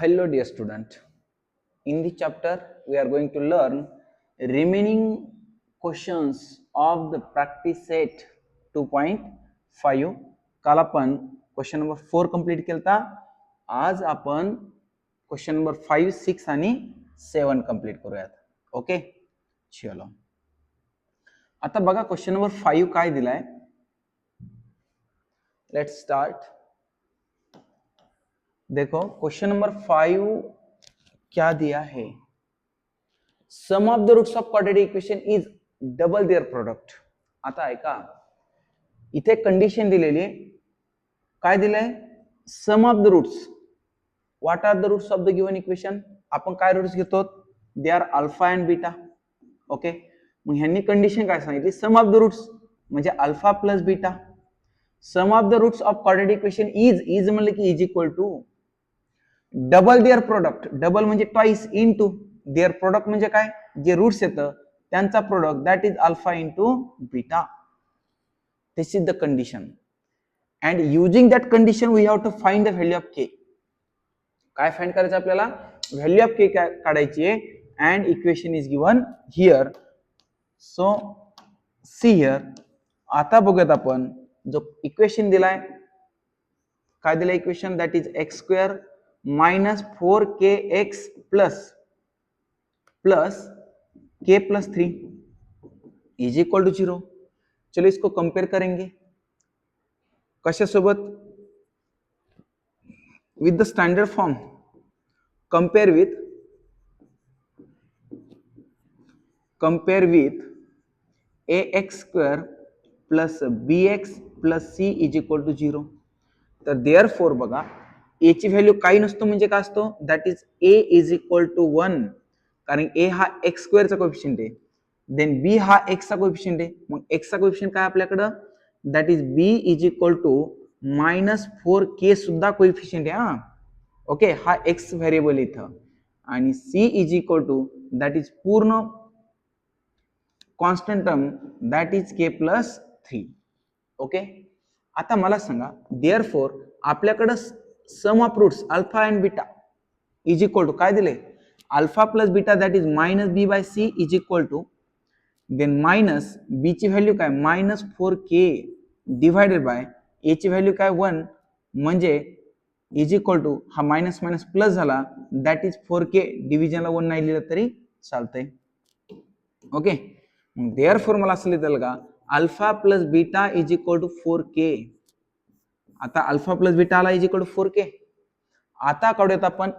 Hello dear student, in this chapter we are going to learn remaining questions of the practice set 2.5. काल आपण question number 4 complete केलता. आज आपण question number 5, 6 आणि 7 complete करूयात. Okay, चलो. आता बघा क्वेश्चन नंबर 5 काय दिलाय. Let's start. देखो क्वेश्चन नंबर 5 क्या दिया है. Sum of the roots of quadratic equation is double their product. आता ऐका, इथे कंडिशन दिलेली. काय दिलंय? Sum of the roots. What are the roots of the given equation. आपण काय रूट्स घेतो? They are alpha and beta. Okay, मग ह्यांनी कंडिशन काय सांगितली? सम ऑफ द रूट्स म्हणजे alpha plus beta. Sum of the roots of quadratic equation is म्हणलं की is equal to double their product. Double म्हणजे ट्वाइस इनटू देअर प्रोडक्ट म्हणजे काय? जे रूट्स येतं त्यांचा product, that is alpha into beta. This is the condition and using that condition we have to find the value of K. काय find करायचं आपल्याला? Value of K काढायची आहे. And equation is given here. So see here. आता बघूयात आपण जो equation दिलाय. काय दिलाय equation? That is x square minus 4kx plus k plus 3 is equal to 0. चलो इसको कंपेयर करेंगे. कशा सोबत? With the standard form. Compare with ax square plus bx plus c is equal to 0. तर देअरफॉर बघा, a ची value काही नसतो म्हणजे काय असतो? That is a is equal to 1. कारण a हा x स्क्वेअरचा कोएफिशियंट आहे. देन b हा x चा कोएफिशियंट आहे. मग x चा कोएफिशियंट काय आपल्याकडं? That is b is equal to minus 4k सुद्धा कोएफिशियंट आहे. हा ओके, हा x व्हेरिएबल इथं. आणि c is equal to that is पूर्ण constant term, that is k plus 3. Okay, आता मला सांगा, देअरफॉर आपल्याकडं sum of roots alpha and beta is equal to काय दिले? Alpha plus beta that is minus B by C is equal to then minus B ची value काय? Minus 4k divided by ए ची value काय? 1 म्हणजे is equal to हा minus minus plus झाला, that is 4k. डिव्हिजनला 1 नाही लिहिलं तरी चालतंय. ओके, मग देअरफॉर मला असं लिहिता येईल का? Alpha plus beta is equal to 4k. आता अल्फा प्लस बीटा आला इज इक्वल टू 4k. आता काढूयात आपण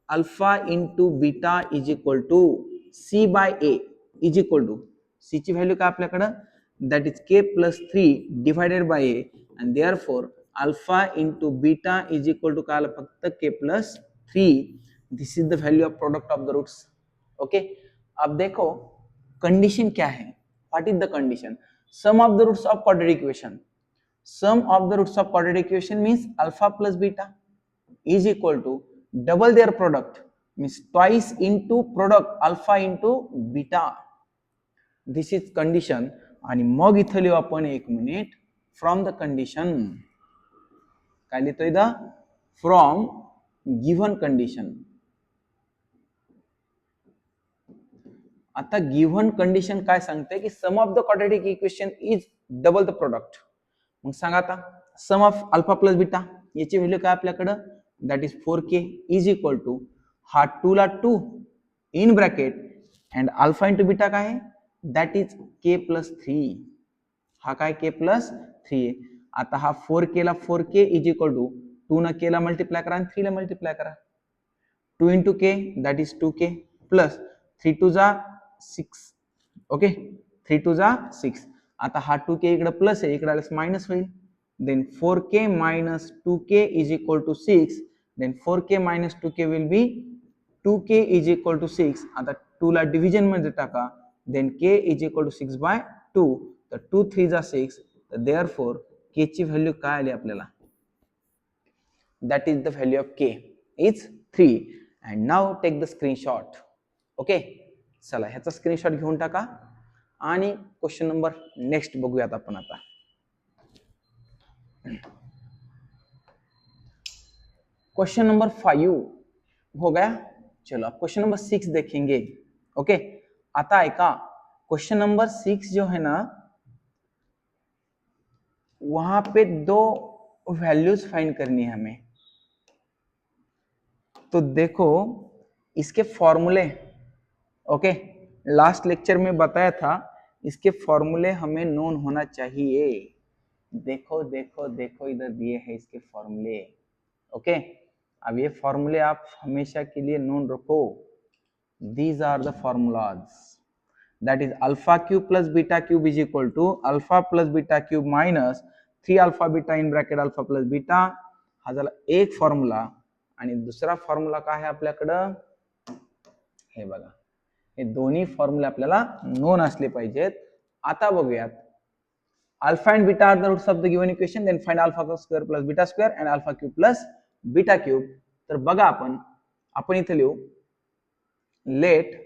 alpha into beta is equal to C by A is equal to c ची व्हॅल्यू काय आपल्याकडं? That is k plus 3 divided by a. And therefore alpha into beta is equal to काय आलं? फक्त k plus 3. This is the value of product of the roots. Okay, अब देखो condition क्या है. What is the condition? Sum of the roots of quadratic equation. Sum of the roots of quadratic equation means alpha plus beta is equal to double their product means twice into product alpha into beta. This is condition. आणि मग इथं लिहू आपण, एक minute, from the condition. काय लिहितोय? The from given condition. आता given condition काय सांगते की sum of the quadratic equation is double the product. मग सांगा आता, sum of alpha plus beta याची व्हॅल्यू काय आपल्याकडं? That is 4k is equal to हा 2 ला 2 in bracket and alpha into beta काय आहे? That is k plus 3. हा काय? k plus 3. आता हा 4k ला 4k इज इक्वल टू 2 न k ला मल्टिप्लाय करा आणि 3 ला मल्टिप्लाय करा. 2 into k that is 2k plus 3 to जा 6. ओके, 3 टू जा 6. आता हा 2k इकडे प्लस आहे, इकडे आल्यास मायनस होईल. Then 4k minus 2k is equal to 6. Then 4k minus 2k will be 2k is equal to 6. आता 2 ला डिव्हिजन मध्ये टाका. Then k is equal to 6 by 2. तर 2 3 जा 6. तर therefore k ची व्हॅल्यू काय आली आपल्याला? That is the value of k is 3. And now take the screenshot. Okay, चला ह्याचा स्क्रीनशॉट घेऊन टाका आणि क्वेश्चन नंबर नेक्स्ट बघूयात आपण. आता क्वेश्चन नंबर 5 हो गया। चलो अब क्वेश्चन नंबर 6 देखेंगे। ओके, आता ऐका, क्वेश्चन नंबर 6 जो है ना, वहां पे दो वैल्यूज फाइंड करनी है हमें। तो देखो इसके फॉर्मूले, ओके, लास्ट लेक्चर में बताया था, इसके फॉर्मूले हमें नोन होना चाहिए। देखो देखो देखो, इधर दिए हैं इसके फॉर्मूले। ओके, अब ये फॉर्मूले आप हमेशा के लिए नोन रखो। These are the formulas, that is alpha cube plus beta cube is equal to alpha plus beta cube minus 3 alpha beta in bracket alpha plus beta। हा झाला एक फॉर्म्युला। आणि दुसरा फॉर्म्युला काय आहे आपल्याकडं, हे बघा, हे दोन्ही फॉर्म्युले आपल्याला नोन असले पाहिजेत। आता बघूयात, alpha and beta are the roots of the given equation, then find alpha square plus beta square and alpha cube plus beta cube। तर बघा आपण इथे लिहू, let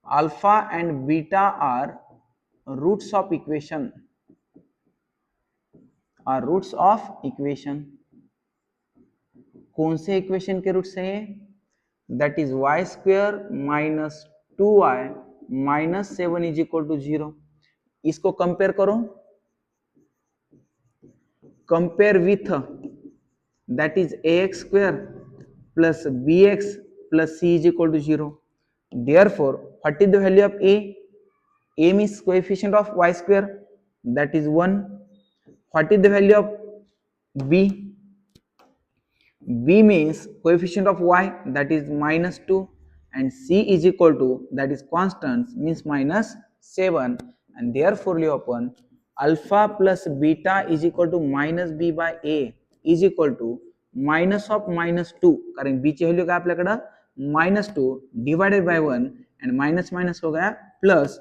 alpha and beta are roots of equation, are roots of equation। कौन से equation के roots हैं? That is y square minus 2y minus 7 is equal to 0। इसको कंपेयर करो, compare with that is ax square plus bx plus c is equal to 0। therefore what is the value of a means coefficient of y square, that is 1। what is the value of b means coefficient of y, that is minus 2, and c is equal to, that is constant, means minus 7। and therefore लिहू आपण alpha plus beta is equal to minus b by a is equal to minus of minus 2, कारण b ची value काय आपल्याकडं minus 2 divided by 1 and minus minus हो गया plus.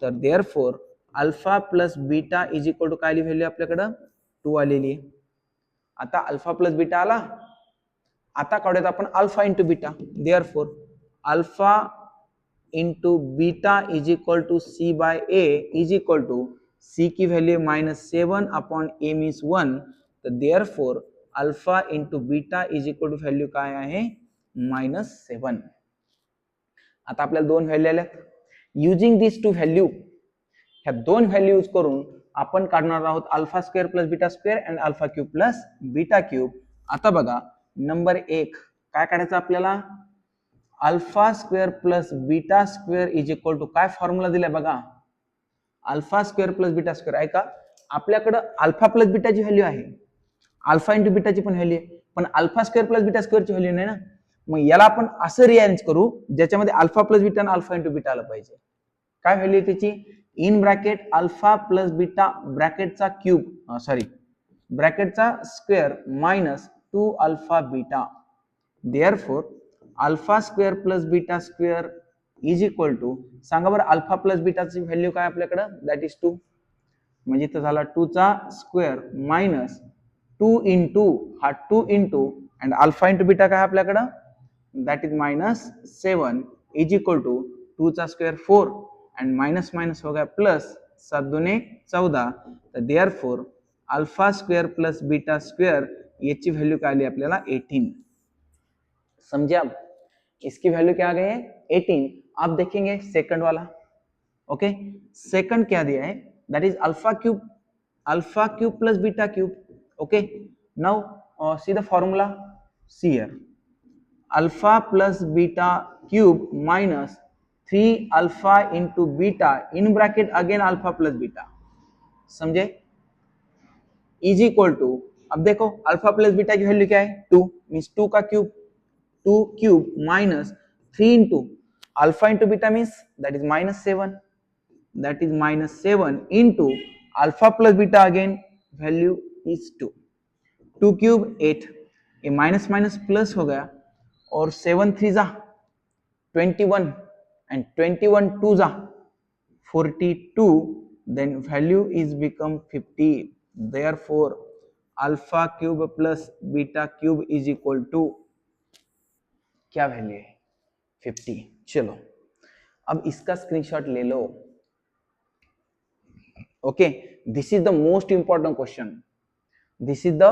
तर therefore alpha plus beta is equal to काय value आपल्याकडं 2 आलेली आहे। आता अल्फा प्लस बीटा आला, आता काढूयात आपण alpha into beta. Therefore alpha into beta is equal to C by A is equal to, C की वैल्यू -7 अपॉन ए मीन्स 1। तर therefore alpha into beta is equal to value काय आहे -7। आता आपल्याला दोन व्हॅल्यू आल्यात। युजिंग दिस टू व्हॅल्यू, ह्या दोन व्हॅल्यू यूज करून आपण काढणार आहोत alpha square plus beta square and alpha cube plus beta cube. आता बघा नंबर 1 काय काढायचं आपल्याला, alpha square plus beta square is equal to, काय फॉर्म्युला दिलाय बघा, alpha square plus beta square. ऐका, आपल्याकडे अल्फा प्लस बीटाची व्हॅल्यू आहे, अल्फा इंटू बीटाची पण व्हॅल्यू आहे, पण अल्फा स्क्वेअर प्लस बीटा स्क्वेअरची व्हॅल्यू नाही ना। मग याला आपण असं रिअरेंज करू ज्याच्यामध्ये अल्फा प्लस बीटा आणि अल्फा इंटू बीटा आलं पाहिजे। काय व्हॅल्यू त्याची, in bracket alpha plus beta ब्रॅकेटचा क्यूब, सॉरी ब्रॅकेटचा square minus 2 alpha beta. Therefore alpha square plus beta square is equal to, सांगा बरं अल्फा प्लस बीटाची व्हॅल्यू काय आपल्याकडे, दॅट इज 2, म्हणजे इथं झाला 2 चा स्क्वेअर माइनस 2 इंटू, हा 2 into and alpha into beta काय आपल्याकडे, that is -7 is equal to 2 चा स्क्वेअर 4 and माइनस माइनस हो गया प्लस, 7 दूने 14। तो therefore alpha square plus beta square याची वैल्यू क्या आली आपल्याला 18। समझे? अब इसकी वैल्यू क्या आ गई है 18। अब देखेंगे सेकंड वाला। ओके, सेकंड क्या दिया है, that is alpha cube plus beta cube. Okay, now see the formula, see here alpha plus beta cube minus 3 alpha into beta in bracket again alpha plus beta. समझे? Is equal to, अब देखो alpha plus beta की value क्या है 2, means 2 का cube, 2 cube minus 3 into alpha into beta means that is -7, that is -7 into alpha plus beta again value is 2, 2 cube 8, ये minus minus plus हो गया और 7 3 जा 21 and 21 2 जा 42, then value is become 50। therefore alpha cube plus beta cube is equal to, क्या value है 50। चलो अब इसका स्क्रीनशॉट ले लो। Okay, this is the most important question. This is the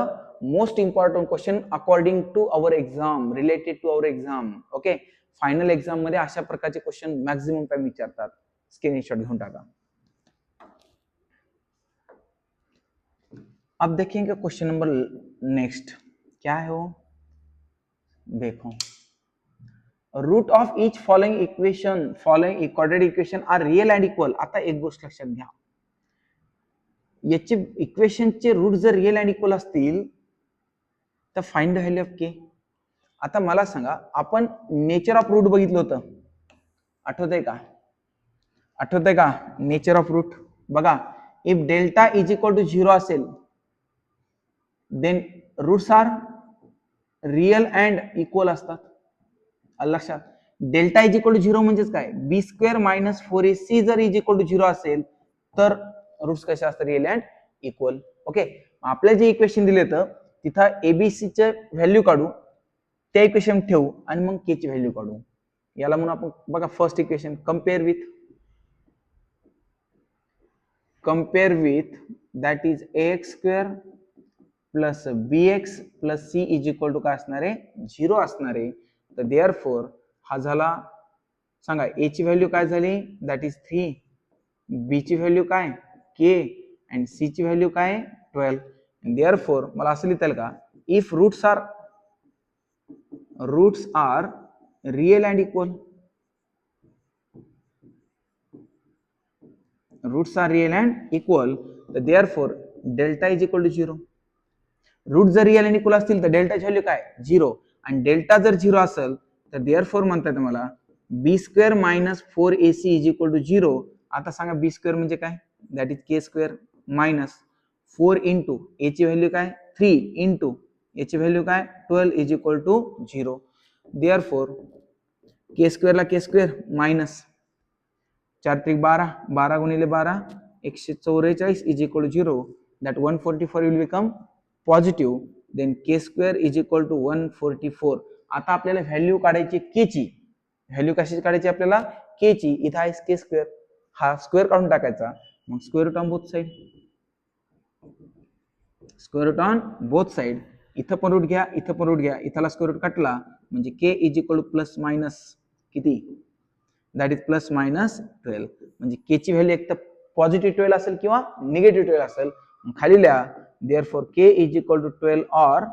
most important question according to our exam, related to our exam. Okay, final exam मध्ये अशा प्रकारचे क्वेश्चन मॅक्झिमम टाइम विचारतात. स्क्रीनशॉट घेऊन टाका. अब देखेंगे क्वेश्चन नंबर नेक्स्ट क्या है वो, देखो. Root of each following equation, following quadratic equation are real and equal. आता एक गोष्ट लक्षात घ्या, याचे इक्वेशनचे रूट जर रियल अँड इक्वल असतील तर फाइंड द व्हॅल्यू ऑफ के. आता मला सांगा, आपण नेचर ऑफ रूट बघितलं होतं, आठवतंय का? आठवतंय का नेचर ऑफ रूट? बघा, if delta is equal to 0 असेल then roots are real and equal असतात. लक्षात, डेल्टा इज इक्वल टू 0 म्हणजेच काय, बी स्क्वेअर मायनस 4ac जर इज इक्वल टू 0 असेल तर रूट्स कसे असतात, रियल अँड इक्वल. ओके, आपल्या जे इक्वेशन दिले तर तिथं एबीसीचे व्हॅल्यू काढू, त्या इक्वेशन ठेवू आणि मग के ची व्हॅल्यू काढू. याला म्हणून आपण बघा, first equation compare with that is ax square plus bx plus c is equal to काय असणार आहे, 0 असणार आहे. तर देअरफॉर हा झाला, सांगा a ची व्हॅल्यू काय झाली, दॅट इज 3, b ची व्हॅल्यू काय k अँड c ची व्हॅल्यू काय 12. देअरफॉर मला असं लिहिता येईल का, if roots are real and equal, roots are real and equal, तर therefore delta is equal to 0. Root जर रियल अँड इक्वल असतील तर डेल्टाची व्हॅल्यू काय 0, आणि डेल्टा जर 0 असेल तर देअरफॉर म्हणतात मला B square minus 4ac is equal to 0. आता सांगा बी स्क्वेअर म्हणजे काय, that is K square minus 4 into A ची व्हॅल्यू काय 3 इंटू याची व्हॅल्यू काय 12 is equal to 0. Therefore K स्क्वेअरला के स्क्वेअर मायनस 4 त्रिक 12, 12 गुणिले 12 144 is equal to 0. That 144 will become positive. Then K square is equal to 144. आता आपल्याला value काढायची के ची, व्हॅल्यू कशाची काढायची आपल्याला, के ची. इथं आहे के स्क्वेअर, हा स्क्वेअर काढून टाकायचा, मग square root on both side, square root on both side. इथं पण रूट घ्या, इथं पण रूट घ्या, इथला स्क्वेअर रूट काटला म्हणजे K is equal to plus minus किती, दॅट इज प्लस मायनस 12. म्हणजे के ची व्हॅल्यू एक तर पॉझिटिव्ह 12 असेल किंवा निगेटिव्ह 12 असेल. खाली लिहा therefore K is equal to 12 और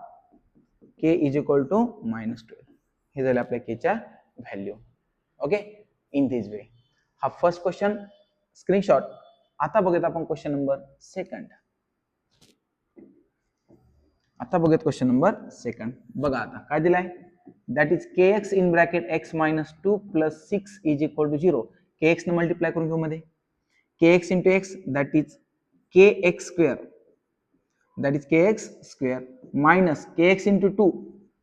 K is equal to minus 12. हे झाले आपल्या के च्या value. Okay, in this way. हा फर्स्ट क्वेश्चन स्क्रीनशॉट. आता बघूयात आपण क्वेश्चन नंबर सेकंड. आता बघूयात क्वेश्चन नंबर सेकंड. बघा आता काय दिलाय, that is kx in bracket x minus 2 plus 6 is equal to 0. kx ने मल्टिप्लाय करून घेऊ मध्ये, kx into x that is kx square, that is kx square minus kx into 2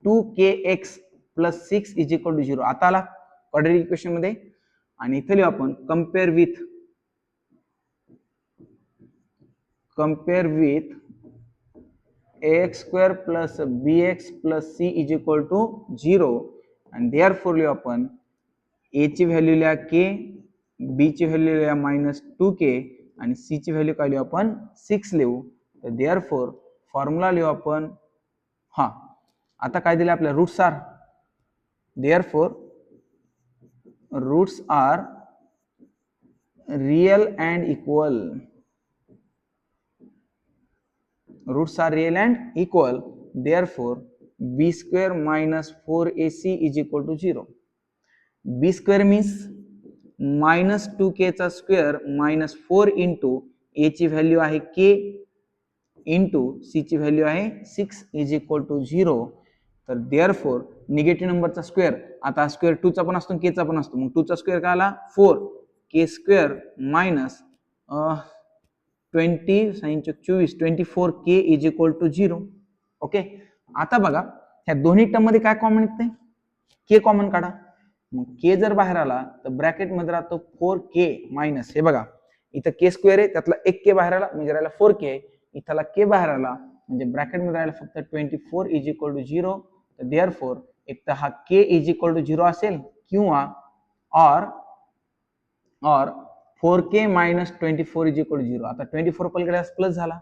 2kx plus 6 is equal to 0. आता आला quadratic equation मध्ये, आणि इथे लिहू आपण compare with ax square plus bx plus c is equal to 0. आणि therefore लिहू आपण a ची व्हॅल्यू लिहा k, b ची व्हॅल्यू लिहा मायनस 2k आणि c ची व्हॅल्यू काय लिहू आपण 6 लिहू. तर देअरफॉर फॉर्म्युला लिहू आपण, हा आता काय दिले आपल्या, roots are, therefore roots are real and equal, roots are real and equal. Therefore b square minus 4ac is equal to 0. b square means minus 2k चा स्क्वेअर मायनस 4 इंटू a ची value आहे k into c ची value आहे 6 is equal to 0. तर therefore negative नंबरचा square, आता square 2 चा पण असतो के चा पण असतो, मग 2 चा स्क्वेअर काय आला 4 K square minus 20 24 24 K is equal to 0. Okay, आता बघा ह्या दोन्ही टर्म मध्ये काय कॉमन येते, के कॉमन काढा. मग के जर बाहेर आला तर ब्रॅकेट मध्ये राहतो 4k मायनस, हे बघा इथं के स्क्वेअर आहे त्यातला एक के बाहेर आला म्हणजे राहिला 4k, इथला के बाहेर आला म्हणजे ब्रॅकेट मध्ये राहिला फक्त 24 इज इक्वल टू 0. तर देअरफॉर एक तर हा के इज इक्वल टू 0 असेल किंवा और 4k minus 24 is equal to 0. आता 24 पलीकडे प्लस झाला,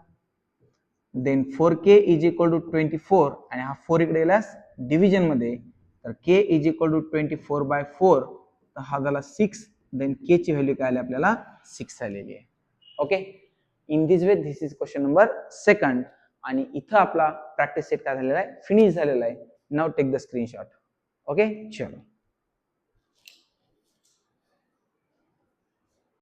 then 4k is equal to 24 आणि हा 4 इकडे गेल्यास डिव्हिजन मध्ये, तर k इज इक्वल टू 24/4, तर हा झाला 6. देन k ची व्हॅल्यू काय आली आपल्याला 6 आलेली आहे. Okay, in this way this is question number 2. आणि इथं आपला प्रॅक्टिस सेट काय झालेला आहे, फिनिश झालेला आहे. Now take the screenshot. Okay, चलो.